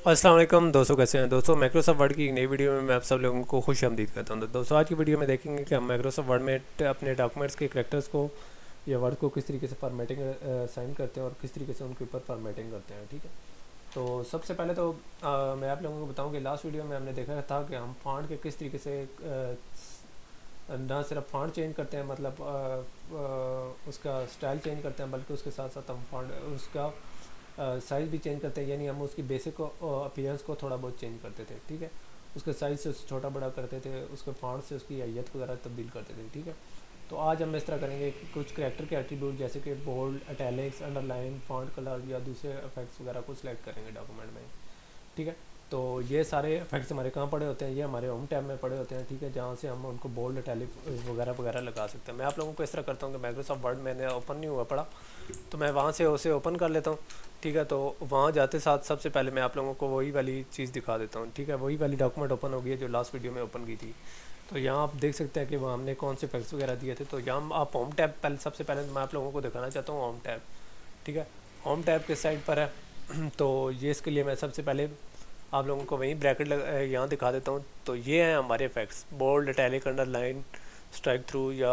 अस्सलाम वालेकुम दोस्तों, कैसे हैं दोस्तों। माइक्रोसॉफ्ट वर्ड की एक नई वीडियो में मैं आप सब लोगों को खुश आमदीद करता हूं। तो दोस्तों आज की वीडियो में देखेंगे कि हम माइक्रोसॉफ्ट वर्ड में अपने डॉक्यूमेंट्स के करैक्टर्स को या वर्ड को किस तरीके से फॉर्मेटिंग साइन करते हैं और किस तरीके से उनके ऊपर फॉर्मेटिंग करते हैं। ठीक है, तो सबसे पहले तो मैं आप लोगों को बताऊँ कि लास्ट वीडियो में हमने देखा था कि हम फॉन्ट के किस तरीके से ना सिर्फ फॉन्ट चेंज करते हैं, मतलब उसका स्टाइल चेंज करते हैं, बल्कि उसके साथ साथ हम फॉन्ट उसका साइज़ भी चेंज करते हैं। यानी हम उसकी बेसिक अपीयरेंस को थोड़ा बहुत चेंज करते थे। ठीक है, उसके साइज़ से उसे छोटा बड़ा करते थे, उसके फॉन्ट से उसकी हैयत वगैरह तब्दील करते थे। ठीक है, तो आज हम इस तरह करेंगे कि कुछ करैक्टर के एट्रीब्यूट जैसे कि bold, italics, underline, font colour या दूसरे इफेक्ट्स वगैरह को सिलेक्ट करेंगे डॉक्यूमेंट में। ठीक है, तो ये सारे इफेक्ट्स हमारे कहाँ पड़े होते हैं, ये हमारे होम टैब में पड़े होते हैं। ठीक है, जहाँ से हम उनको बोल्ड, इटैलिक वगैरह वगैरह लगा सकते हैं। मैं आप लोगों को इस तरह करता हूँ कि माइक्रोसॉफ्ट वर्ड मैंने ओपन नहीं हुआ पड़ा, तो मैं वहाँ से उसे ओपन कर लेता हूँ। ठीक है, तो वहाँ जाते साथ सबसे पहले मैं आप लोगों को वही वाली चीज़ दिखा देता हूँ। ठीक है, वही वाली डॉक्यूमेंट ओपन हो गई है जो लास्ट वीडियो में ओपन की थी। तो यहाँ आप देख सकते हैं कि वहाँ हमने कौन से फैक्ट्स वगैरह दिए थे। तो यहाँ आप होम टैब पहले सबसे पहले मैं आप लोगों को दिखाना चाहता हूँ होम टैब। ठीक है, होम टैब किस साइड पर है तो ये इसके लिए मैं सबसे पहले आप लोगों को वहीं ब्रैकेट यहाँ दिखा देता हूँ। तो ये हैं हमारे effects, bold, italic, underline, strike through या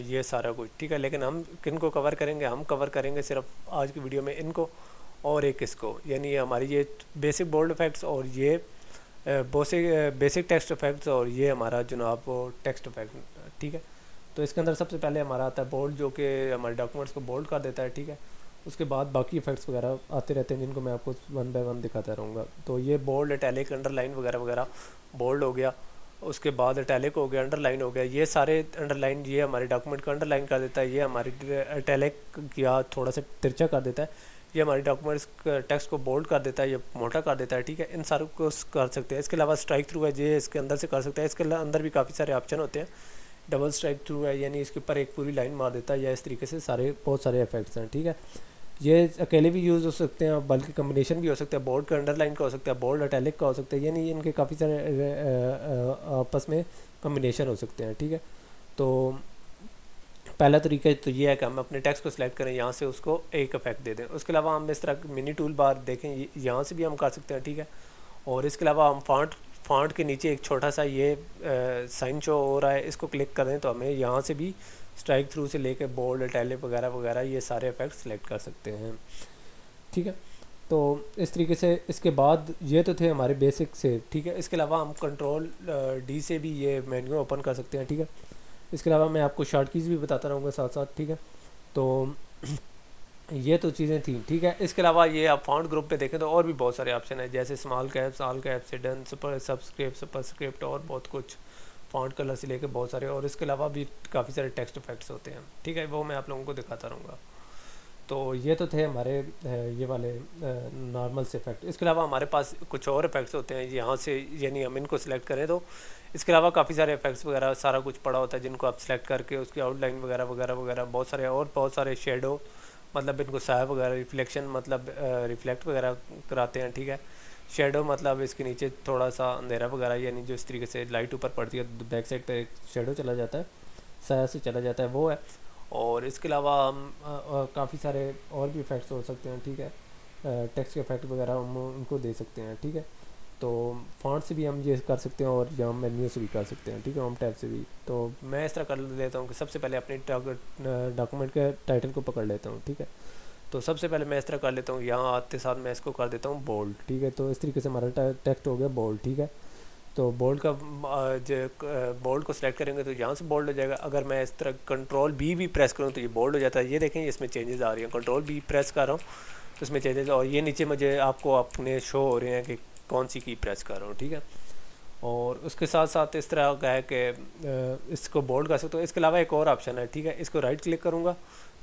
ये सारा कुछ। ठीक है, लेकिन हम किन को कवर करेंगे, हम कवर करेंगे सिर्फ आज की वीडियो में इनको और एक इसको, यानी ये हमारी ये बेसिक बोल्ड इफेक्ट्स और ये बेसिक टेक्स्ट इफेक्ट्स और ये हमारा जनाब वो टेक्स्ट इफेक्ट। ठीक है, तो इसके अंदर सबसे पहले हमारा आता है बोल्ड, जो कि हमारे डॉक्यूमेंट्स को बोल्ड कर देता है। ठीक है, उसके बाद बाकी इफेक्ट्स वगैरह आते रहते हैं जिनको मैं आपको वन बाय वन दिखाता रहूँगा। तो ये बोल्ड, इटैलिक, अंडरलाइन वगैरह वगैरह, बोल्ड हो गया, उसके बाद इटैलिक हो गया, अंडरलाइन हो गया, ये सारे अंडरलाइन ये हमारे डॉक्यूमेंट को अंडरलाइन कर देता है, ये हमारी इटैलिक या थोड़ा सा तिरछा कर देता है, ये हमारे डॉक्यूमेंट्स टेक्स्ट को बोल्ड कर देता है या मोटा कर देता है। ठीक है, इन सारों को कर सकते हैं। इसके अलावा स्ट्राइक थ्रू है, ये इसके अंदर से कर सकते हैं। इसके अंदर भी काफ़ी सारे ऑप्शन होते हैं। डबल स्ट्राइक थ्रू है, यानी इसके ऊपर एक पूरी लाइन मार देता है, या इस तरीके से सारे बहुत सारे इफेक्ट्स हैं। ठीक है, ये अकेले भी यूज़ हो सकते हैं, बल्कि कम्बिनेशन भी हो सकता है। बोल्ड का अंडरलाइन का हो सकता है, बोल्ड इटैलिक का हो सकता है, यानी इनके काफ़ी सारे आपस में कम्बिनेशन हो सकते हैं। ठीक है, तो पहला तरीका तो ये है कि हम अपने टेक्स्ट को सिलेक्ट करें, यहाँ से उसको एक इफेक्ट दे दें। उसके अलावा हम इस तरह मिनी टूल बार देखें, यहाँ से भी हम कर सकते हैं। ठीक है, और इसके अलावा हम फॉन्ट के नीचे एक छोटा सा ये साइन शो हो रहा है, इसको क्लिक करें तो हमें यहाँ से भी स्ट्राइक थ्रू से लेके बोल्ड, इटैलिक वगैरह वगैरह ये सारे इफेक्ट सेलेक्ट कर सकते हैं। ठीक है, तो इस तरीके से इसके बाद ये तो थे हमारे बेसिक से। ठीक है, इसके अलावा हम कंट्रोल डी से भी ये मेन्यू ओपन कर सकते हैं। ठीक है, इसके अलावा मैं आपको शॉर्ट कीज़ भी बताता रहूँगा साथ साथ। ठीक है, तो ये तो चीज़ें थी। ठीक है, इसके अलावा ये आप फॉन्ट ग्रुप पे देखें तो और भी बहुत सारे ऑप्शन है, जैसे small caps, all caps, hidden, super subscript, super script और बहुत कुछ, फॉन्ट कलर से लेके बहुत सारे। और इसके अलावा भी काफ़ी सारे टेक्स्ट इफेक्ट्स होते हैं। ठीक है, वो मैं आप लोगों को दिखाता रहूँगा। तो ये तो थे हमारे ये वाले नॉर्मल से इफेक्ट। इसके अलावा हमारे पास कुछ और इफेक्ट्स होते हैं यहाँ से, यानी हम इनको सिलेक्ट करें तो इसके अलावा काफ़ी सारे इफेक्ट्स वगैरह सारा कुछ पड़ा होता है, जिनको आप सिलेक्ट करके उसकी आउटलाइन वगैरह वगैरह वगैरह बहुत सारे और बहुत सारे शेडो, मतलब इनको साया वगैरह, रिफ्लेक्शन मतलब रिफ्लेक्ट वगैरह कराते हैं। ठीक है, शेडो मतलब इसके नीचे थोड़ा सा अंधेरा वगैरह, यानी जो इस तरीके से लाइट ऊपर पड़ती है तो बैक साइड पर एक शेडो चला जाता है, साया से चला जाता है, वो है। और इसके अलावा हम काफ़ी सारे और भी इफ़ेक्ट्स हो सकते हैं। ठीक है, टेक्स्ट के इफेक्ट वगैरह हम उनको दे सकते हैं। ठीक है, तो फॉन्ट से भी हम ये कर सकते हैं और यहाँ मेन्यू से भी कर सकते हैं। ठीक है, होम टैब से भी। तो मैं इस तरह कर लेता हूँ कि सबसे पहले अपने डॉक्यूमेंट के टाइटल को पकड़ लेता हूँ। ठीक है, तो सबसे पहले मैं इस तरह कर लेता हूँ, यहाँ आते साथ मैं इसको कर देता हूँ बोल्ड। ठीक है, तो इस तरीके से हमारा टेक्स्ट हो गया बोल्ड। ठीक है, तो बोल्ड का बोल्ड को सिलेक्ट करेंगे तो यहाँ से बोल्ड हो जाएगा। अगर मैं इस तरह कंट्रोल बी प्रेस करूँ तो ये बोल्ड हो जाता है। ये देखें, इसमें चेंजेस आ रही हैं। कंट्रोल बी प्रेस कर रहा हूँ तो इसमें चेंजेस, और ये नीचे मुझे आपको अपने शो हो रहे हैं कि कौन सी की प्रेस कर रहा हूँ। ठीक है, और उसके साथ साथ इस तरह का है कि इसको बोल्ड कर सकते हो। इसके अलावा एक और ऑप्शन है। ठीक है, इसको राइट क्लिक करूँगा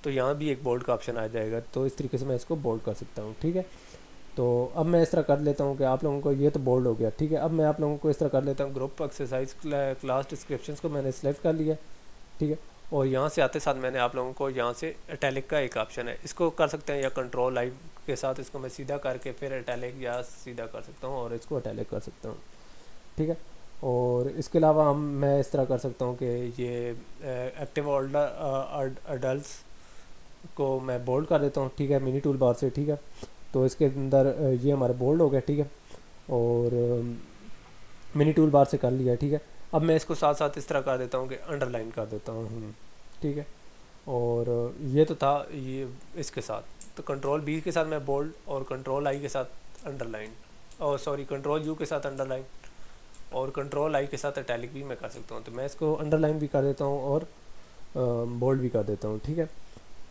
तो यहाँ भी एक बोल्ड का ऑप्शन आ जाएगा, तो इस तरीके से मैं इसको बोल्ड कर सकता हूँ। ठीक है, तो अब मैं इस तरह कर लेता हूँ कि आप लोगों को ये तो बोल्ड हो गया। ठीक है, अब मैं आप लोगों को इस तरह कर लेता हूँ, ग्रुप एक्सरसाइज क्लास डिस्क्रिप्शंस को मैंने सेलेक्ट कर लिया। ठीक है, और यहाँ से आते साथ मैंने आप लोगों को यहाँ से इटैलिक का एक ऑप्शन है, इसको कर सकते हैं, या कंट्रोल लाइव के साथ इसको मैं सीधा करके फिर इटैलिक या सीधा कर सकता हूँ और इसको इटैलिक कर सकता हूँ। ठीक है, और इसके अलावा मैं इस तरह कर सकता हूँ कि ये एक्टिव अडल्ट को मैं बोल्ड कर देता हूँ। ठीक है, मिनी टूल बार से। ठीक है, तो इसके अंदर ये हमारा बोल्ड हो गया, ठीक है। और मिनी टूल बार से कर लिया, ठीक है। अब मैं इसको साथ साथ इस तरह कर देता हूँ कि अंडरलाइन कर देता हूँ, ठीक है। और ये तो था ये इसके साथ। तो कंट्रोल बी के साथ मैं बोल्ड और कंट्रोल आई के साथ अंडरलाइन, और सॉरी कंट्रोल यू के साथ अंडरलाइन और कंट्रोल आई के साथ इटैलिक भी मैं कर सकता हूँ। तो मैं इसको अंडरलाइन भी कर देता हूँ और बोल्ड भी कर देता हूँ, ठीक है।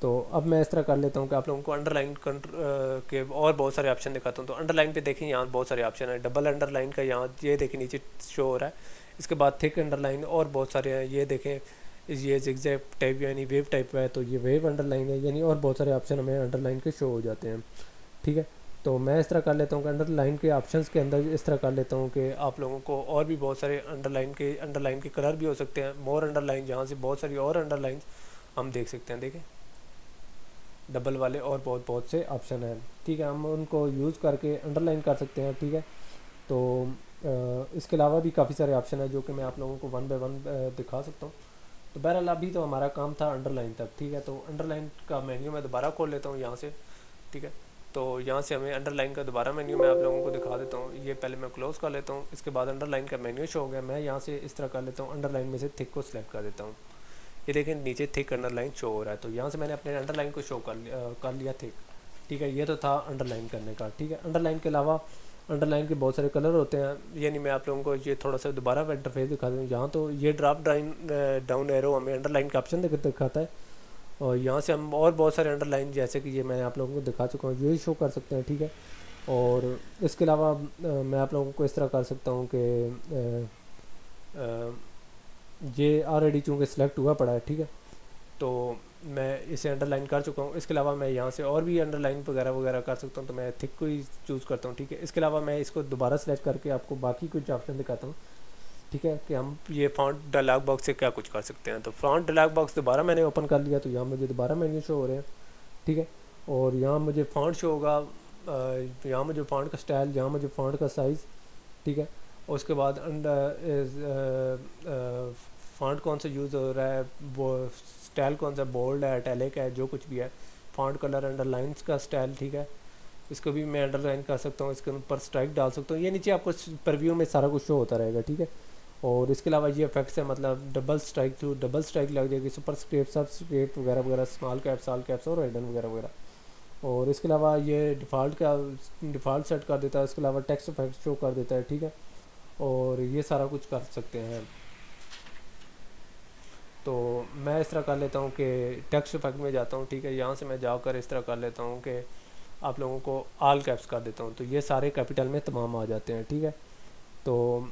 तो अब मैं इस तरह कर लेता हूँ कि आप लोगों को अंडरलाइन के और बहुत सारे ऑप्शन दिखाता हूँ। तो अंडरलाइन पे देखें यहाँ बहुत सारे ऑप्शन है। डबल अंडरलाइन का यहाँ ये देखें नीचे शो हो रहा है। इसके बाद थिक अंडरलाइन और बहुत सारे हैं, ये देखें ये जिगजैग टाइप यानी वेव टाइप है, तो ये वेव अंडरलाइन है यानी, और बहुत सारे ऑप्शन हमें अंडरलाइन के शो हो जाते हैं, ठीक है। तो मैं इस तरह कर लेता हूँ कि अंडरलाइन के ऑप्शंस के अंदर इस तरह कर लेता हूँ कि आप लोगों को और भी बहुत सारे अंडरलाइन के कलर भी हो सकते हैं। मोर अंडरलाइन, जहाँ से बहुत सारी और अंडरलाइन हम देख सकते हैं, देखें डबल वाले और बहुत बहुत से ऑप्शन हैं, ठीक है। हम उनको यूज़ करके अंडरलाइन कर सकते हैं, ठीक है। तो इसके अलावा भी काफ़ी सारे ऑप्शन हैं जो कि मैं आप लोगों को वन बाय वन दिखा सकता हूँ। तो बहरहाल अभी तो हमारा काम था अंडरलाइन तक, ठीक है। तो अंडरलाइन का मेन्यू मैं दोबारा खोल लेता हूँ यहाँ से, ठीक है। तो यहाँ से हमें अंडरलाइन का दोबारा मेन्यू मैं आप लोगों को दिखा देता हूँ। ये पहले मैं क्लोज़ कर लेता हूँ, इसके बाद अंडरलाइन का मेन्यू शो हो गया। मैं यहाँ से इस तरह कर लेता हूँ, अंडरलाइन में से थिक को सिलेक्ट कर देता हूँ। ये देखें नीचे थिक अंडरलाइन शो हो रहा है। तो यहाँ से मैंने अपने अंडरलाइन को शो कर लिया थिक, ठीक है। ये तो था अंडरलाइन करने का, ठीक है। अंडरलाइन के अलावा अंडरलाइन के बहुत सारे कलर होते हैं, यानी मैं आप लोगों को ये थोड़ा सा दोबारा इंटरफेस दिखा दूँ। यहाँ तो ये ड्रॉप डाउन एरो हमें अंडरलाइन का ऑप्शन दिखाता है, और यहाँ से हम और बहुत सारे अंडरलाइन जैसे कि ये मैंने आप लोगों को दिखा चुका हूँ ये शो कर सकते हैं, ठीक है। और इसके अलावा मैं आप लोगों को इस तरह कर सकता हूँ कि ये ऑलरेडी चूँकि सिलेक्ट हुआ पड़ा है, ठीक है। तो मैं इसे अंडरलाइन कर चुका हूँ। इसके अलावा मैं यहाँ से और भी अंडरलाइन वगैरह वगैरह कर सकता हूँ, तो मैं थिक को ही चूज़ करता हूँ, ठीक है। इसके अलावा मैं इसको दोबारा सेलेक्ट करके आपको बाकी कुछ ऑप्शन दिखाता हूँ, ठीक है, कि हम ये फॉन्ट डायलॉग बॉक्स से क्या कुछ कर सकते हैं। तो फॉन्ट डायलॉग बॉक्स दोबारा मैंने ओपन कर लिया, तो यहाँ मुझे दोबारा मेन्यू शो हो रहे हैं, ठीक है। और यहाँ मुझे फॉन्ट शो होगा, यहाँ मुझे फॉन्ट का स्टाइल, यहाँ मुझे फॉन्ट का साइज़, ठीक है। और उसके बाद फॉन्ट कौन सा यूज़ हो रहा है, वो स्टाइल कौन सा, बोल्ड है, इटैलिक है, जो कुछ भी है, फॉन्ट कलर, अंडरलाइंस का स्टाइल, ठीक है। इसको भी मैं अंडरलाइन कर सकता हूँ, इसके ऊपर स्ट्राइक डाल सकता हूँ। ये नीचे आपको प्रीव्यू में सारा कुछ शो होता रहेगा, ठीक है। और इसके अलावा ये इफेक्ट्स है, मतलब double strike through double strike लग जाएगी, सुपर स्क्रिप्ट, सब स्क्रिप्ट वगैरह वगैरह, स्मॉल कैप्स, ऑल कैप्स और हिडन वगैरह वगैरह। और इसके अलावा ये डिफ़ॉल्ट सेट कर देता है। इसके अलावा टेक्स्ट इफेक्ट शो कर देता है, ठीक है। और ये सारा कुछ कर सकते हैं। तो मैं इस तरह कर लेता हूँ कि टेक्स्ट इफेक्ट में जाता हूँ, ठीक है। यहाँ से मैं जाकर इस तरह कर लेता हूँ कि आप लोगों को ऑल कैप्स कर देता हूँ, तो ये सारे कैपिटल में तमाम आ जाते हैं, ठीक है। तो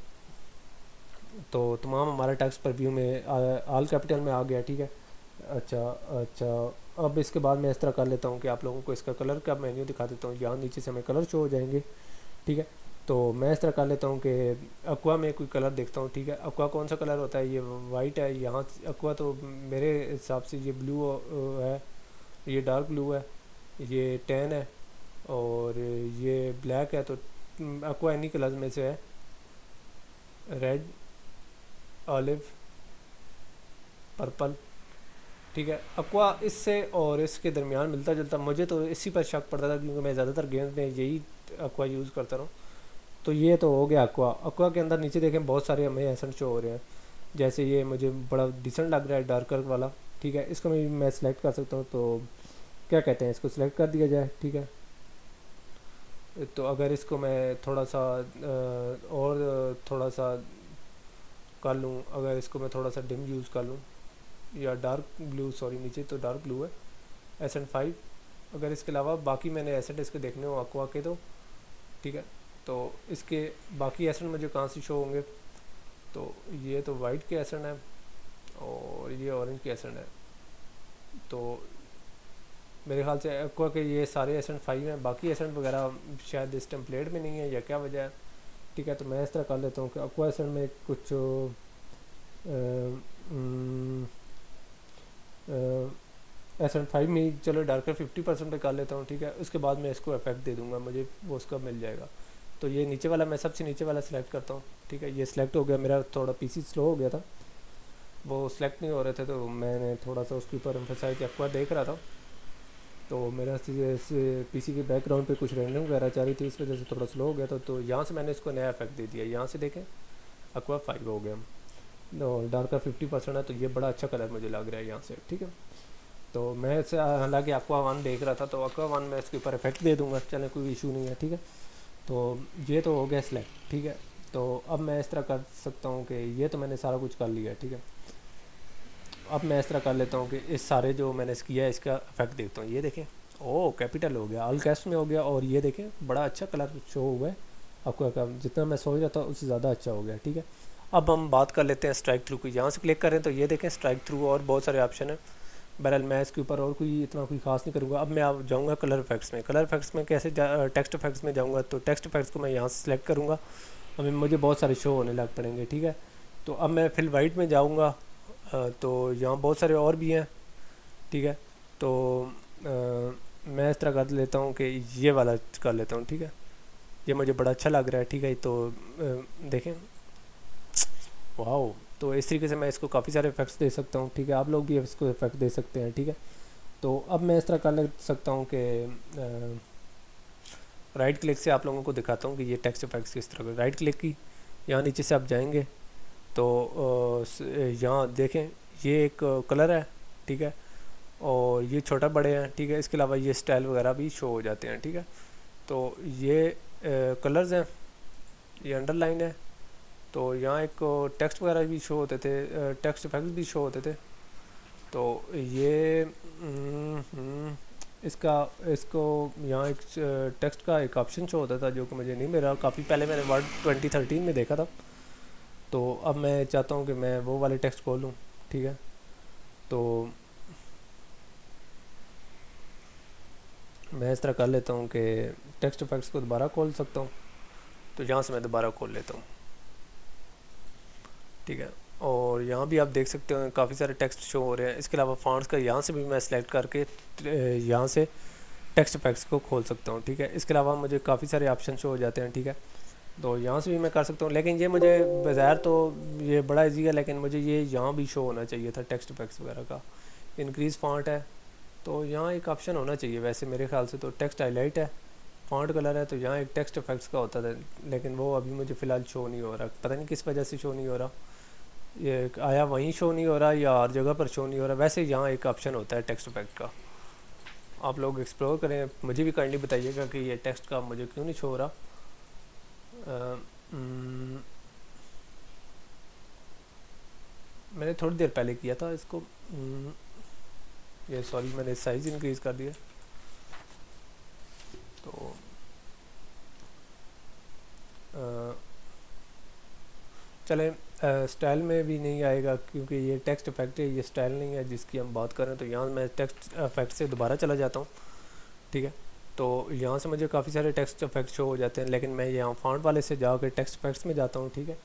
तमाम हमारा टेक्स्ट प्रीव्यू में ऑल कैपिटल में आ गया, ठीक है। अच्छा, अब इसके बाद मैं इस तरह कर लेता हूँ कि आप लोगों को इसका कलर का मेन्यू दिखा देता हूँ। यहाँ नीचे से हमें कलर शो हो जाएंगे, ठीक है। तो मैं इस तरह कर लेता हूँ कि एक्वा में कोई कलर देखता हूँ, ठीक है। एक्वा कौन सा कलर होता है, ये वाइट है। यहाँ एक्वा तो मेरे हिसाब से ये ब्लू है, ये डार्क ब्लू है, ये टैन है, और ये ब्लैक है। तो एक्वा इन्हीं कलर में से है, रेड, ऑलिव, पर्पल, ठीक है। एक्वा इससे और इसके दरमियान मिलता जुलता, मुझे तो इसी पर शक पड़ता था क्योंकि मैं ज़्यादातर गेम्स में यही एक्वा यूज़ करता रहा हूँ। तो ये तो हो गया एक्वा। एक्वा के अंदर नीचे देखें बहुत सारे हमें एसेंट शो हो रहे हैं, जैसे ये मुझे बड़ा डिसेंट लग रहा है, डार्कर वाला, ठीक है। इसको मैं सिलेक्ट कर सकता हूँ। तो क्या कहते हैं, इसको सिलेक्ट कर दिया जाए, ठीक है। तो अगर इसको मैं थोड़ा सा और थोड़ा सा कर लूँ, अगर इसको मैं थोड़ा सा डिम यूज़ कर लूँ, या डार्क ब्लू, सॉरी नीचे तो डार्क ब्लू है, एसेंट 5। अगर इसके अलावा बाकी मैंने एसेंट इसके देखने हो एक्वा के, तो ठीक है। तो इसके बाकी एसेंट मुझे कहाँ से शो होंगे, तो ये तो वाइट के एसेंट है और ये ऑरेंज के एसेंट है। तो मेरे ख्याल से एक्वा के ये सारे एसेंट 5 हैं, बाकी एसेंट वगैरह शायद इस टेम्पलेट में नहीं है या क्या वजह है, ठीक है। तो मैं इस तरह कर लेता हूँ कि एक्वा एसेंट में कुछ एसेंट 5 में ही चलो डार्कर 50% पे कर लेता हूँ, ठीक है। उसके बाद मैं इसको इफेक्ट दे दूँगा, मुझे वो उसका मिल जाएगा। तो ये नीचे वाला मैं सबसे नीचे वाला सिलेक्ट करता हूँ, ठीक है। ये सिलेक्ट हो गया, मेरा थोड़ा पीसी स्लो हो गया था, वो सिलेक्ट नहीं हो रहे थे, तो मैंने थोड़ा सा उसके ऊपर एम्फेसाइज एक्वा देख रहा था। तो मेरा पीसी के बैकग्राउंड पे कुछ रेंडरिंग वगैरह चाह रही थी, इस वजह से थोड़ा स्लो हो गया था। तो यहाँ से मैंने इसको नया इफेक्ट दे दिया, यहाँ से देखें एक्वा 5 हो गया, और डार्क का 50% है, तो ये बड़ा अच्छा कलर मुझे लग रहा है यहाँ से, ठीक है। तो मैं इसे हालांकि एक्वा 1 देख रहा था, तो एक्वा 1 में इसके ऊपर इफेक्ट दे दूँगा, चले कोई इशू नहीं है, ठीक है। तो ये तो हो गया सिलेक्ट, ठीक है। तो अब मैं इस तरह कर सकता हूँ कि ये तो मैंने सारा कुछ कर लिया, ठीक है। अब मैं इस तरह कर लेता हूँ कि इस सारे जो मैंने किया है इसका इफेक्ट देखता हूँ। ये देखें, ओ कैपिटल हो गया, ऑल कैप्स में हो गया, और ये देखें बड़ा अच्छा कलर शो हुआ है आपको, जितना मैं सोच रहा था उससे ज़्यादा अच्छा हो गया, ठीक है। अब हम बात कर लेते हैं स्ट्राइक थ्रू की। यहाँ से क्लिक करें तो ये देखें स्ट्राइक थ्रू, और बहुत सारे ऑप्शन हैं। बहरहाल मैं इसके ऊपर और कोई इतना कोई खास नहीं करूँगा। अब मैं आप जाऊँगा कलर इफेक्ट्स में। कलर इफेक्ट्स में कैसे टेक्स्ट इफेक्ट्स में जाऊँगा, तो टेक्स्ट इफेक्ट्स को मैं यहाँ से सिलेक्ट करूँगा, अभी मुझे बहुत सारे शो होने लग पड़ेंगे, ठीक है। तो अब मैं फिल वाइट में जाऊँगा, तो यहाँ बहुत सारे और भी हैं, ठीक है। तो मैं इस तरह कर लेता हूँ कि ये वाला कर लेता हूँ, ठीक है। ये मुझे बड़ा अच्छा लग रहा है, ठीक है। तो देखें, वाओ, तो इस तरीके से मैं इसको काफ़ी सारे इफेक्ट्स दे सकता हूँ, ठीक है। आप लोग भी इसको इफेक्ट दे सकते हैं, ठीक है। तो अब मैं इस तरह कर सकता हूँ कि राइट क्लिक से आप लोगों को दिखाता हूँ कि ये टेक्स्ट इफेक्ट्स किस तरह। राइट क्लिक की, यहाँ नीचे से आप जाएंगे तो यहाँ देखें ये एक कलर है, ठीक है, और ये छोटा बड़े हैं, ठीक है। इसके अलावा ये स्टाइल वगैरह भी शो हो जाते हैं, ठीक है। तो ये कलर्स हैं, ये अंडरलाइन है, तो यहाँ एक टेक्स्ट वगैरह भी शो होते थे, टेक्स्ट इफेक्ट्स भी शो होते थे। तो ये इसका इसको यहाँ एक टेक्स्ट का एक ऑप्शन शो होता था जो कि मुझे नहीं मिला, काफ़ी पहले मैंने वर्ड 2013 में देखा था। तो अब मैं चाहता हूँ कि मैं वो वाले टेक्स्ट खोलूँ, ठीक है। तो मैं इस तरह कर लेता हूँ कि टेक्स्ट इफेक्ट्स को दोबारा खोल सकता हूँ, तो यहाँ से मैं दोबारा खोल लेता हूँ, ठीक है। और यहाँ भी आप देख सकते हो काफ़ी सारे टेक्स्ट शो हो रहे हैं। इसके अलावा फॉन्ट्स का यहाँ से भी मैं सेलेक्ट करके यहाँ से टेक्स्ट इफेक्ट्स को खोल सकता हूँ, ठीक है। इसके अलावा मुझे काफ़ी सारे ऑप्शन शो हो जाते हैं, ठीक है। तो यहाँ से भी मैं कर सकता हूँ, लेकिन ये मुझे बज़ाहिर तो ये बड़ा ईजी है, लेकिन मुझे ये यहाँ भी शो होना चाहिए था टेक्स्ट इफेक्ट्स वगैरह का। इंक्रीज़ फॉन्ट है, तो यहाँ एक ऑप्शन होना चाहिए वैसे मेरे ख्याल से। तो टेक्स्ट हाईलाइट है, फॉन्ट कलर है, तो यहाँ एक टेक्स्ट इफेक्ट्स का होता था, लेकिन वो अभी मुझे फ़िलहाल शो नहीं हो रहा, पता नहीं किस वजह से शो नहीं हो रहा। ये आया वहीं शो नहीं हो रहा या हर जगह पर शो नहीं हो रहा। वैसे यहाँ एक ऑप्शन होता है टेक्स्ट इफेक्ट का, आप लोग एक्सप्लोर करें, मुझे भी काइंडली बताइएगा कि ये टेक्स्ट का मुझे क्यों नहीं शो हो रहा। मैंने थोड़ी देर पहले किया था इसको, ये सॉरी मैंने साइज़ इंक्रीज़ कर दिया। तो चलें, स्टाइल में भी नहीं आएगा क्योंकि ये टेक्स्ट इफेक्ट है, ये स्टाइल नहीं है जिसकी हम बात करें। तो यहाँ मैं टेक्स्ट इफेक्ट से दोबारा चला जाता हूँ, ठीक है। तो यहाँ से मुझे काफ़ी सारे टेक्स्ट इफेक्ट शो हो जाते हैं, लेकिन मैं यहाँ फॉन्ट वाले से जाकर टेक्स्ट इफेक्ट्स में जाता हूँ, ठीक है।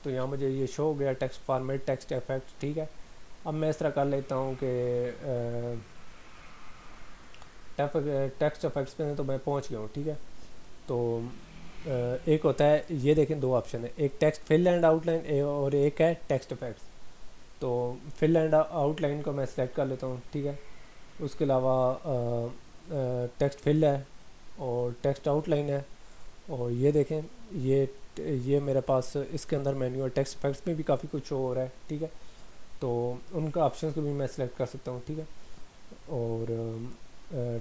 तो यहाँ मुझे ये शो हो गया टेक्स्ट फॉर्मेट टेक्स्ट इफेक्ट, ठीक है। अब मैं इस तरह कर लेता हूँ कि टेक्स्ट इफेक्ट्स में तो मैं पहुँच गया हूँ, ठीक है। तो एक होता है, ये देखें दो ऑप्शन है, एक टेक्स्ट फिल एंड आउटलाइन और एक है टेक्स्ट इफेक्ट्स। तो फिल एंड आउटलाइन को मैं सेलेक्ट कर लेता हूँ, ठीक है। उसके अलावा टेक्स्ट फिल है और टेक्स्ट आउटलाइन है, और ये देखें ये मेरे पास इसके अंदर मेन्यू है। टेक्स्ट इफेक्ट्स में भी काफ़ी कुछ शो हो रहा है, ठीक है। तो उनका ऑप्शन को भी मैं सेलेक्ट कर सकता हूँ, ठीक है। और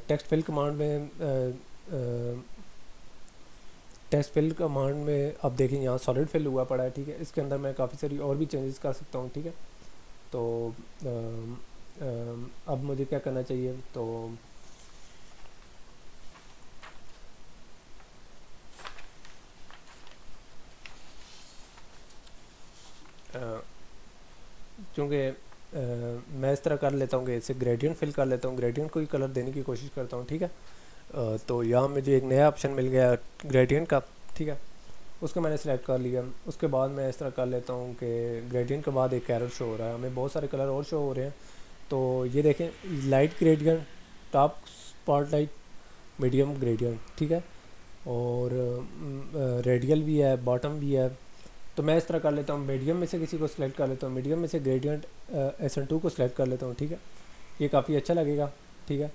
टेक्स्ट फिल कमांड में टेक्स्ट फिल कमांड में अब देखें यहाँ सॉलिड फिल हुआ पड़ा है, ठीक है। इसके अंदर मैं काफ़ी सारी और भी चेंजेस कर सकता हूँ, ठीक है। तो अब मुझे क्या करना चाहिए, तो चूँकि मैं इस तरह कर लेता हूँ कि इसे ग्रेडियंट फिल कर लेता हूँ, ग्रेडियंट को ही कलर देने की कोशिश करता हूँ, ठीक है। तो यहाँ मुझे एक नया ऑप्शन मिल गया ग्रेडियंट का, ठीक है। उसको मैंने सेलेक्ट कर लिया। उसके बाद मैं इस तरह कर लेता हूँ कि ग्रेडियंट के बाद एक एरर शो हो रहा है, हमें बहुत सारे कलर और शो हो रहे हैं। तो ये देखें, light gradient, top spotlight, medium gradient, ठीक है। और रेडियल भी है, बॉटम भी है। तो मैं इस तरह कर लेता हूँ, मीडियम में से किसी को सिलेक्ट कर लेता हूँ, मीडियम में से ग्रेडियंट SN2 को सिलेक्ट कर लेता हूँ, ठीक है। ये काफ़ी अच्छा लगेगा, ठीक है।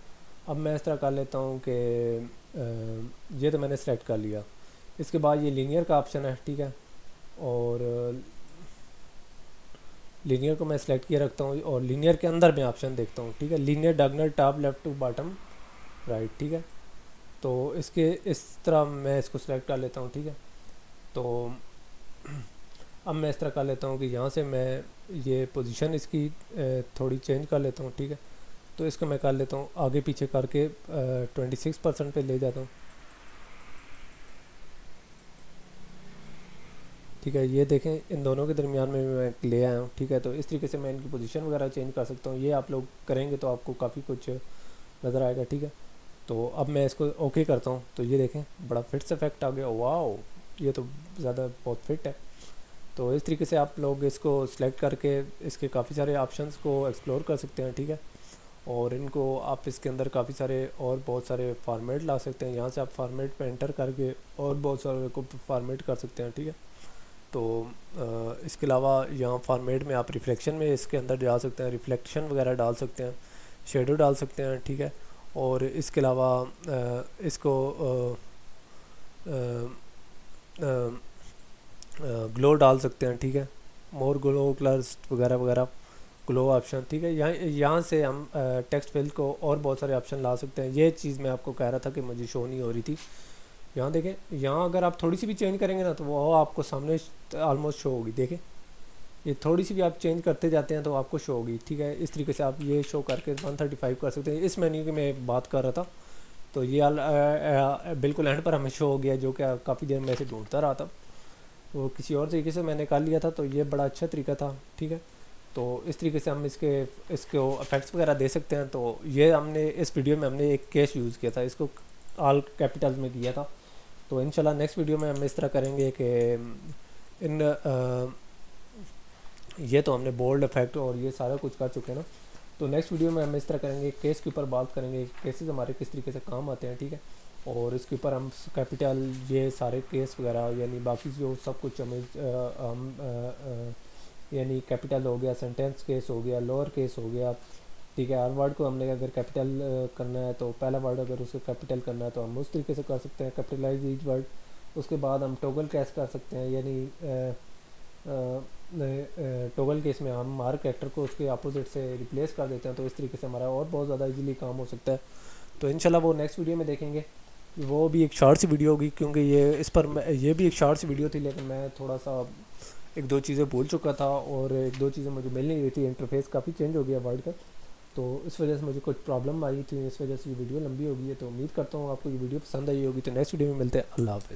अब मैं इस तरह कर लेता हूँ कि ये तो मैंने सेलेक्ट कर लिया। इसके बाद ये लीनियर का ऑप्शन है, ठीक है, और लीनियर को मैं सेलेक्ट किए रखता हूँ और लीनियर के अंदर मैं ऑप्शन देखता हूँ, ठीक है, linear diagonal top left to bottom right, ठीक है। तो इसके इस तरह मैं इसको सेलेक्ट कर लेता हूँ, ठीक है। तो अब मैं इस तरह कर लेता हूँ कि यहाँ से मैं ये पोजीशन इसकी थोड़ी चेंज कर लेता हूँ, ठीक है। तो इसको मैं कर लेता हूँ आगे पीछे करके 26% पे ले जाता हूँ, ठीक है। ये देखें इन दोनों के दरमियान में मैं ले आया हूँ, ठीक है। तो इस तरीके से मैं इनकी पोजीशन वगैरह चेंज कर सकता हूँ। ये आप लोग करेंगे तो आपको काफ़ी कुछ नज़र आएगा, ठीक है। तो अब मैं इसको ओके करता हूँ, तो ये देखें बड़ा फिट्स इफेक्ट आ गया, वाओ ये तो ज़्यादा बहुत फिट है। तो इस तरीके से आप लोग इसको सिलेक्ट करके इसके काफ़ी सारे ऑप्शंस को एक्सप्लोर कर सकते हैं, ठीक है। और इनको आप इसके अंदर काफ़ी सारे और बहुत सारे फार्मेट ला सकते हैं। यहाँ से आप फार्मेट पे एंटर करके और बहुत सारे को फार्मेट कर सकते हैं, ठीक है। तो इसके अलावा यहाँ फार्मेट में आप रिफ्लेक्शन में इसके अंदर जा सकते हैं, रिफ्लेक्शन वगैरह डाल सकते हैं, शेडो डाल सकते हैं, ठीक है। और इसके अलावा इसको ग्लो डाल सकते हैं, ठीक है, मोर ग्लो कलर्स वगैरह वगैरह, ग्लो ऑप्शन, ठीक है। यहाँ से हम टेक्स्ट फिल को और बहुत सारे ऑप्शन ला सकते हैं। ये चीज़ मैं आपको कह रहा था कि मुझे शो नहीं हो रही थी। यहाँ देखें, यहाँ अगर आप थोड़ी सी भी चेंज करेंगे ना तो वो आपको सामने ऑलमोस्ट शो होगी। देखें ये थोड़ी सी भी आप चेंज करते जाते हैं तो आपको शो होगी, ठीक है। इस तरीके से आप ये शो करके 135 कर सकते हैं। इस मेन्यू की मैं बात कर रहा था, तो ये बिल्कुल एंड पर हमें शो हो गया, जो कि काफ़ी देर में ऐसे ढूंढता रहा था। वो किसी और तरीके से मैंने कर लिया था, तो ये बड़ा अच्छा तरीका था, ठीक है। तो इस तरीके से हम इसको इफेक्ट्स वगैरह दे सकते हैं। तो ये हमने इस वीडियो में हमने एक केस यूज़ किया था, इसको ऑल कैपिटल्स में किया था। तो इंशाल्लाह नेक्स्ट वीडियो में हम इस तरह करेंगे कि इन ये तो हमने बोल्ड इफेक्ट और ये सारा कुछ कर चुके हैं ना। तो नेक्स्ट वीडियो में हम इस तरह करेंगे, केस के ऊपर बात करेंगे, केसेस हमारे किस तरीके से काम आते हैं, ठीक है। और इसके ऊपर हम कैपिटल ये सारे केस वगैरह यानी बाकी जो सब कुछ हम यानी कैपिटल हो गया, सेंटेंस केस हो गया, लोअर केस हो गया, ठीक है। हर वर्ड को हमने अगर कैपिटल करना है तो पहला वर्ड अगर उसे कैपिटल करना है तो हम उस तरीके से कर सकते हैं, कैपिटलाइज ईच वर्ड। उसके बाद हम टॉगल केस कर सकते हैं, यानी टॉगल केस में हम हर कैरेक्टर को उसके अपोजिट से रिप्लेस कर देते हैं। तो इस तरीके से हमारा और बहुत ज़्यादा इजीली काम हो सकता है। तो इंशाल्लाह वो नेक्स्ट वीडियो में देखेंगे। वो भी एक शॉर्ट सी वीडियो होगी, क्योंकि ये भी एक शॉर्ट सी वीडियो थी, लेकिन मैं थोड़ा सा एक दो चीज़ें भूल चुका था और एक दो चीज़ें मुझे मिल नहीं रही थी। इंटरफेस काफ़ी चेंज हो गया वर्ड का, तो इस वजह से मुझे कुछ प्रॉब्लम आई थी, इस वजह से ये वीडियो लंबी हो गई है। तो उम्मीद करता हूँ आपको ये वीडियो पसंद आई होगी। तो नेक्स्ट वीडियो में मिलते हैं। अल्लाह हाफ़िज़।